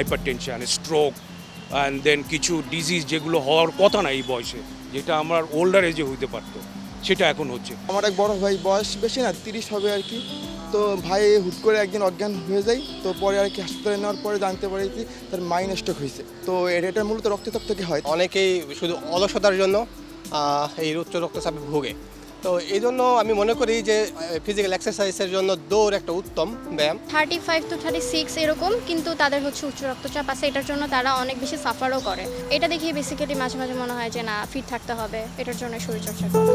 Hypertension, stroke and then কিছু disease যেগুলো হওয়ার কথা না এই বয়সে, যেটা আমার ওল্ডার এজে হইতে পারতো, সেটা এখন হচ্ছে। আমার এক বড় ভাই, বয়স বেশি না, 30 হবে আর কি। তো ভাই হুট করে একদিন অজ্ঞান হয়ে যায়। তো পরে আর কি হাসপাতালে নেওয়ার পরে জানতে পারি কি তার মাইন্ড স্ট্রোক হয়েছে। তো এটা মূলত রক্তচাপ থেকে হয়। অনেকেই শুধু অলসতার জন্য এই উচ্চ রক্তচাপে ভোগে। তো এই জন্য আমি মনে করি যে ফিজিক্যাল এক্সারসাইজের জন্য দৌড় একটা উত্তম ব্যায়াম। 35 to 36 এরকম, কিন্তু তাদের হচ্ছে উচ্চ রক্তচাপ আছে, এটার জন্য তারা অনেক বেশি সাফারও করে। এটা দেখিয়ে বেসিক্যালি মাঝে মাঝে মনে হয় যে না, ফিট থাকতে হবে, এটার জন্য শরীরচর্চা করা।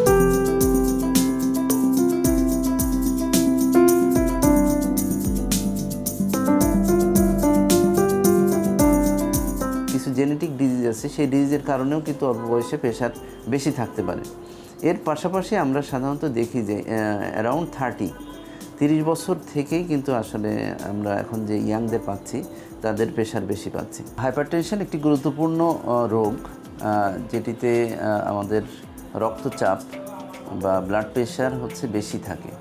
কিছু জেনেটিক ডিজিজ আছে, সেই ডিজিজের কারণেও কিন্তু অল্প বয়সে প্রেশার বেশি থাকতে পারে। এর পাশাপাশি আমরা সাধারণত দেখি যে অ্যারাউন্ড 30 বছর থেকেই কিন্তু আসলে আমরা এখন যে ইয়াংদের পাচ্ছি তাদের প্রেশার বেশি পাচ্ছি। হাইপারটেনশন একটি গুরুত্বপূর্ণ রোগ, যেটিতে আমাদের রক্তচাপ বা ব্লাড প্রেশার হচ্ছে বেশি থাকে।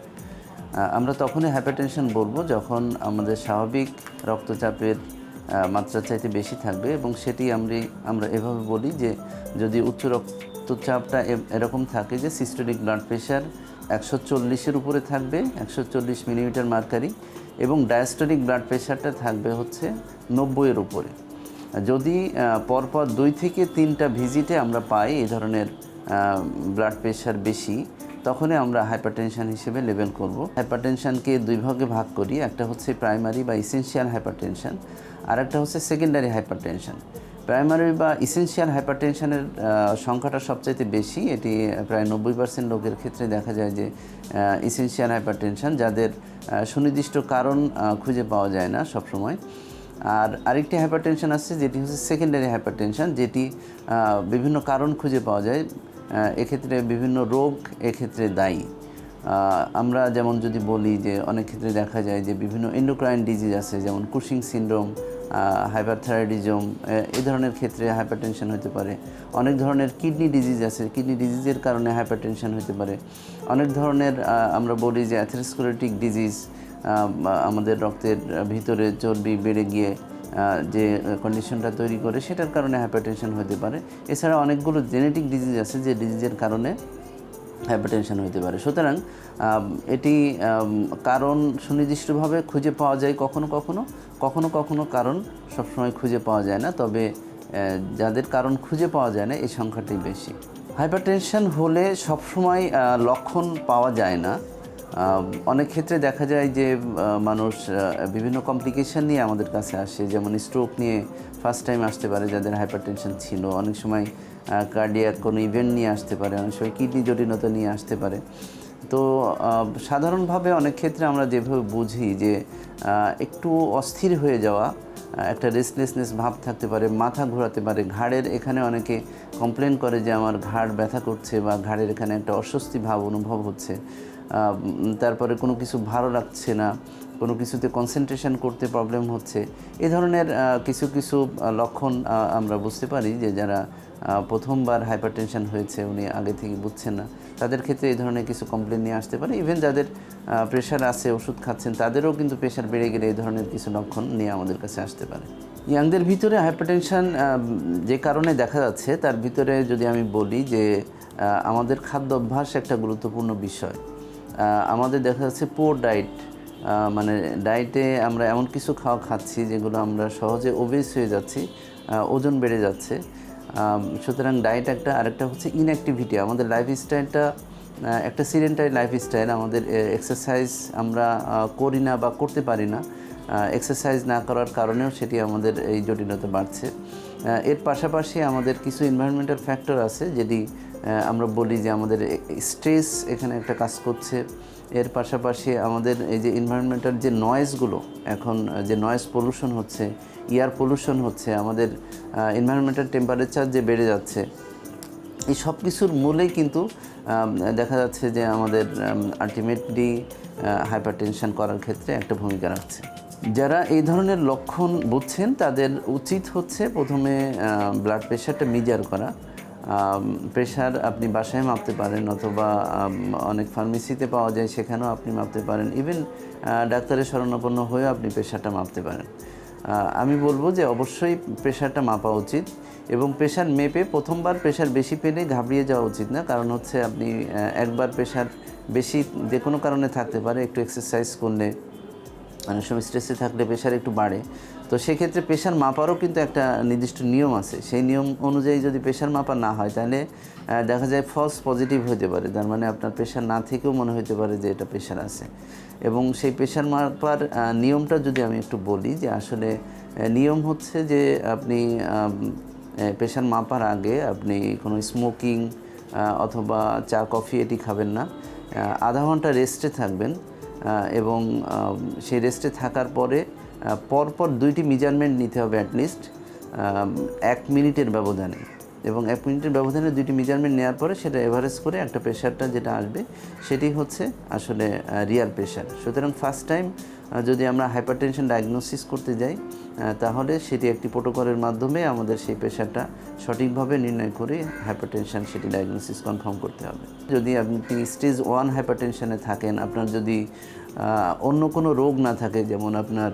আমরা তখনই হাইপারটেনশন বলবো যখন আমাদের স্বাভাবিক রক্তচাপের মাত্রা চাইতে বেশি থাকবে, এবং সেটি আমরা এভাবে বলি যে যদি উচ্চ রক্তচাপটা এরকম থাকে যে সিস্টোলিক ব্লাড প্রেশার 140-এর উপরে থাকবে, 140 মিলিমিটার মার্কারি, এবং ডায়াস্টোলিক ব্লাড প্রেশারটা থাকবে হচ্ছে 90-এর উপরে। যদি পরপর 2 থেকে 3টা ভিজিটে আমরা পাই এই ধরনের ব্লাড প্রেশার বেশি, তখনই আমরা হাইপারটেনশন হিসেবে লেবেল করব। হাইপারটেনশনকে 2 ভাগে ভাগ করি, একটা হচ্ছে প্রাইমারি বা ইসেনশিয়াল হাইপারটেনশন, আর একটা হচ্ছে সেকেন্ডারি হাইপারটেনশন। প্রাইমারি বা ইসেনশিয়াল হাইপারটেনশনের সংখ্যাটা সবচাইতে বেশি, এটি প্রায় 90% লোকের ক্ষেত্রে দেখা যায় যে ইসেনশিয়াল হাইপারটেনশন, যাদের সুনির্দিষ্ট কারণ খুঁজে পাওয়া যায় না সবসময়। আর আরেকটি হাইপারটেনশন আছে যেটি হচ্ছে সেকেন্ডারি হাইপারটেনশন, যেটি বিভিন্ন কারণ খুঁজে পাওয়া যায়, এক্ষেত্রে বিভিন্ন রোগ এক্ষেত্রে দায়ী। আমরা যেমন যদি বলি যে অনেক ক্ষেত্রে দেখা যায় যে বিভিন্ন এন্ডোক্রাইন ডিজিজ আছে, যেমন কুশিং সিনড্রোম, হাইপারথাইরয়েডিজম, এই ধরনের ক্ষেত্রে হাইপারটেনশন হতে পারে। অনেক ধরনের কিডনি ডিজিজ আছে, কিডনি ডিজিজের কারণে হাইপারটেনশন হতে পারে। অনেক ধরনের আমরা বলি যে অ্যাথেরোস্ক্লেরোটিক ডিজিজ, আমাদের রক্তের ভিতরে চর্বি বেড়ে গিয়ে যে কন্ডিশনটা তৈরি করে, সেটার কারণে হাইপারটেনশন হতে পারে। এছাড়া অনেকগুলো জেনেটিক ডিজিজ আছে যে ডিজিজের কারণে হাইপারটেনশন হতে পারে। সুতরাং এটি কারণ সুনির্দিষ্টভাবে খুঁজে পাওয়া যায় কখনো কারণ সবসময় খুঁজে পাওয়া যায় না, তবে যাদের কারণ খুঁজে পাওয়া যায় না এই সংখ্যাটি বেশি। হাইপারটেনশন হলে সবসময় লক্ষণ পাওয়া যায় না। অনেক ক্ষেত্রে দেখা যায় যে মানুষ বিভিন্ন কমপ্লিকেশন নিয়ে আমাদের কাছে আসে, যেমন স্ট্রোক নিয়ে ফার্স্ট টাইম আসতে পারে যাদের হাইপারটেনশন ছিল, অনেক সময় কার্ডিয়াক কোনো ইভেন্ট নিয়ে আসতে পারে, অনেক সময় কিডনি জটিলতা নিয়ে আসতে পারে। তো সাধারণভাবে অনেক ক্ষেত্রে আমরা যেভাবে বুঝি যে একটু অস্থির হয়ে যাওয়া, একটা রেস্টলেসনেস ভাব থাকতে পারে, মাথা ঘোরাতে পারে, ঘাড়ের এখানে অনেকে কমপ্লেন করে যে আমার ঘাড় ব্যথা করছে বা ঘাড়ের এখানে একটা অস্বস্তি ভাব অনুভব হচ্ছে, তারপরে কোনো কিছু ভালো লাগছে না, কোনো কিছুতে কনসেন্ট্রেশন করতে প্রবলেম হচ্ছে। এই ধরনের কিছু লক্ষণ আমরা বুঝতে পারি যে যারা প্রথমবার হাইপারটেনশন হয়েছে, উনি আগে থেকে বুঝছেন না, তাদের ক্ষেত্রে এই ধরনের কিছু কমপ্লেন নিয়ে আসতে পারে। ইভেন যাদের প্রেশার আছে, ওষুধ খাচ্ছেন, তাদেরও কিন্তু প্রেশার বেড়ে গেলে এই ধরনের কিছু লক্ষণ নিয়ে আমাদের কাছে আসতে পারে। ইয়াংদের ভিতরে হাইপারটেনশন যে কারণে দেখা যাচ্ছে তার ভিতরে যদি আমি বলি যে আমাদের খাদ্য অভ্যাস একটা গুরুত্বপূর্ণ বিষয়। আমাদের দেখা যাচ্ছে পুয়ার ডায়েট, মানে ডায়েটে আমরা এমন কিছু খাওয়া খাচ্ছি যেগুলো আমরা সহজে ওবেস হয়ে যাচ্ছি, ওজন বেড়ে যাচ্ছে। সুতরাং ডায়েট একটা, আরেকটা হচ্ছে ইনঅ্যাক্টিভিটি। আমাদের লাইফস্টাইলটা একটা সিডেন্টারি লাইফস্টাইল, আমাদের এক্সারসাইজ আমরা করি না বা করতে পারি না, এক্সারসাইজ না করার কারণেও সেটি আমাদের এই জটিলতা বাড়ছে। এর পাশাপাশি আমাদের কিছু এনভায়রনমেন্টাল ফ্যাক্টর আছে, যেটি আমরা বলি যে আমাদের স্ট্রেস এখানে একটা কাজ করছে। এর পাশাপাশি আমাদের এই যে এনভায়রনমেন্টাল যে নয়েজগুলো, এখন যে নয়েজ পলিউশন হচ্ছে, এয়ার পলিউশন হচ্ছে, আমাদের এনভায়রনমেন্টাল টেম্পারেচার যে বেড়ে যাচ্ছে, এই সব কিছুর মূলেই কিন্তু দেখা যাচ্ছে যে আমাদের আলটিমেটলি হাইপারটেনশন করার ক্ষেত্রে একটা ভূমিকা রাখছে। যারা এই ধরনের লক্ষণ বুঝছেন তাদের উচিত হচ্ছে প্রথমে ব্লাড প্রেশারটা মেজার করা। প্রেশার আপনি বাসায় মাপতে পারেন, অথবা অনেক ফার্মেসিতে পাওয়া যায়, সেখানেও আপনি মাপতে পারেন। ইভেন ডাক্তারের শরণাপন্ন হয়েও আপনি প্রেশারটা মাপতে পারেন। আমি বলবো যে অবশ্যই প্রেশারটা মাপা উচিত এবং প্রেশার মেপে প্রথমবার প্রেশার বেশি পেলে ঘাবড়িয়ে যাওয়া উচিত না, কারণ হচ্ছে আপনি একবার প্রেশার বেশি যে কোনো কারণে থাকতে পারে, একটু এক্সারসাইজ করলে, অনেক সময় স্ট্রেসে থাকলে প্রেশার একটু বাড়ে। তো সেক্ষেত্রে প্রেশার মাপারও কিন্তু একটা নির্দিষ্ট নিয়ম আছে, সেই নিয়ম অনুযায়ী যদি প্রেশার মাপা না হয় তাহলে দেখা যায় ফলস পজিটিভ হতে পারে, তার মানে আপনার প্রেশার না থেকেও মনে হতে পারে যে এটা প্রেশার আছে। এবং সেই প্রেশার মাপার নিয়মটা যদি আমি একটু বলি, যে আসলে নিয়ম হচ্ছে যে আপনি প্রেশার মাপার আগে আপনি কোনো স্মোকিং অথবা চা কফি এটি খাবেন না, আধা ঘন্টা রেস্টে থাকবেন এবং সেই রেস্টে থাকার পরে পরপর 2টি মেজারমেন্ট নিতে হবে অ্যাটলিস্ট 1 মিনিটের ব্যবধানে, এবং 1 মিনিটের ব্যবধানে 2টি মেজারমেন্ট নেওয়ার পরে সেটা এভারেজ করে একটা প্রেশারটা যেটা আসবে সেটি হচ্ছে আসলে রিয়াল প্রেশার। সুতরাং ফার্স্ট টাইম যদি আমরা হাইপারটেনশন ডায়াগনোসিস করতে যাই তাহলে সেটি একটি প্রোটোকলের মাধ্যমে আমাদের সেই প্রেশারটা সঠিকভাবে নির্ণয় করে হাইপারটেনশন সেটি ডায়াগনোসিস কনফার্ম করতে হবে। যদি আপনি স্টেজ 1 হাইপারটেনশনে থাকেন, আপনার যদি অন্য কোনো রোগ না থাকে, যেমন আপনার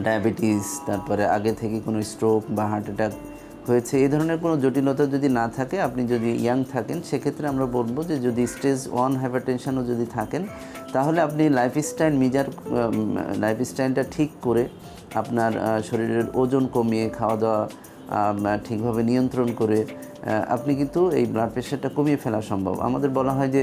ডায়াবেটিস, তারপরে আগে থেকে কোনো স্ট্রোক বা হার্ট অ্যাটাক হয়েছে, এই ধরনের কোনো জটিলতা যদি না থাকে, আপনি যদি ইয়াং থাকেন, সেক্ষেত্রে আমরা বলবো যে যদি স্টেজ 1 হাইপারটেনশনও যদি থাকেন তাহলে আপনি লাইফস্টাইলটা ঠিক করে আপনার শরীরের ওজন কমিয়ে, খাওয়া দাওয়া ঠিকভাবে নিয়ন্ত্রণ করে আপনি কিন্তু এই ব্লাড প্রেশারটা কমিয়ে ফেলা সম্ভব। আমাদের বলা হয় যে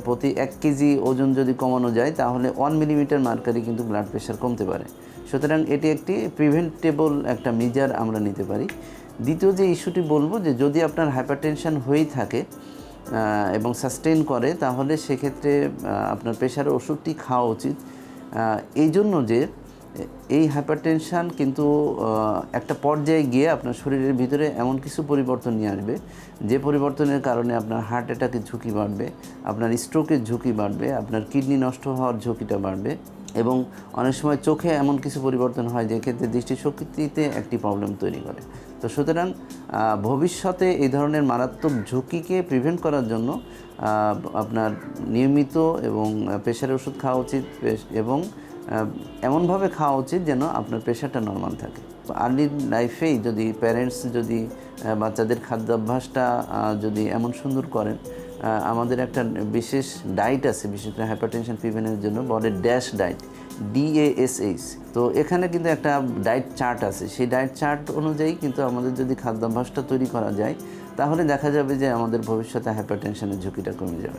প্রতি 1 কেজি ওজন যদি কমানো যায় তাহলে 1 মিলিমিটার মার্কারি কিন্তু ব্লাড প্রেশার কমতে পারে। সুতরাং এটি একটি প্রিভেন্টেবল একটা মেজার আমরা নিতে পারি। দ্বিতীয় যে ইস্যুটি বলবো, যে যদি আপনার হাইপারটেনশন হয়েই থাকে এবং সাস্টেইন করে, তাহলে সেক্ষেত্রে আপনার প্রেশারের ওষুধটি খাওয়া উচিত। এই জন্য যে এই হাইপারটেনশন কিন্তু একটা পর্যায়ে গিয়ে আপনার শরীরের ভিতরে এমন কিছু পরিবর্তন নিয়ে আসবে, যে পরিবর্তনের কারণে আপনার হার্ট অ্যাটাকের ঝুঁকি বাড়বে, আপনার স্ট্রোকের ঝুঁকি বাড়বে, আপনার কিডনি নষ্ট হওয়ার ঝুঁকিটা বাড়বে, এবং অনেক সময় চোখে এমন কিছু পরিবর্তন হয় যে ক্ষেত্রে দৃষ্টিশক্তিতে একটি প্রবলেম তৈরি করে। তো সুতরাং ভবিষ্যতে এই ধরনের মারাত্মক ঝুঁকিকে প্রিভেন্ট করার জন্য আপনার নিয়মিত এবং প্রেশারের ওষুধ খাওয়া উচিত, এবং এমনভাবে খাওয়া উচিত যেন আপনার প্রেশারটা নর্মাল থাকে। আর্লি লাইফেই যদি প্যারেন্টস যদি বাচ্চাদের খাদ্যাভ্যাসটা যদি এমন সুন্দর করেন, আমাদের একটা বিশেষ ডায়েট আছে, বিশেষ করে হাইপারটেনশন প্রিভেন্টের জন্য বলে ড্যাশ ডায়েট, DASH। তো এখানে কিন্তু একটা ডায়েট চার্ট আছে, সেই ডায়েট চার্ট অনুযায়ী কিন্তু আমাদের যদি খাদ্যাভ্যাসটা তৈরি করা যায় তাহলে দেখা যাবে যে আমাদের ভবিষ্যতে হাইপারটেনশনের ঝুঁকিটা কমে যাবে।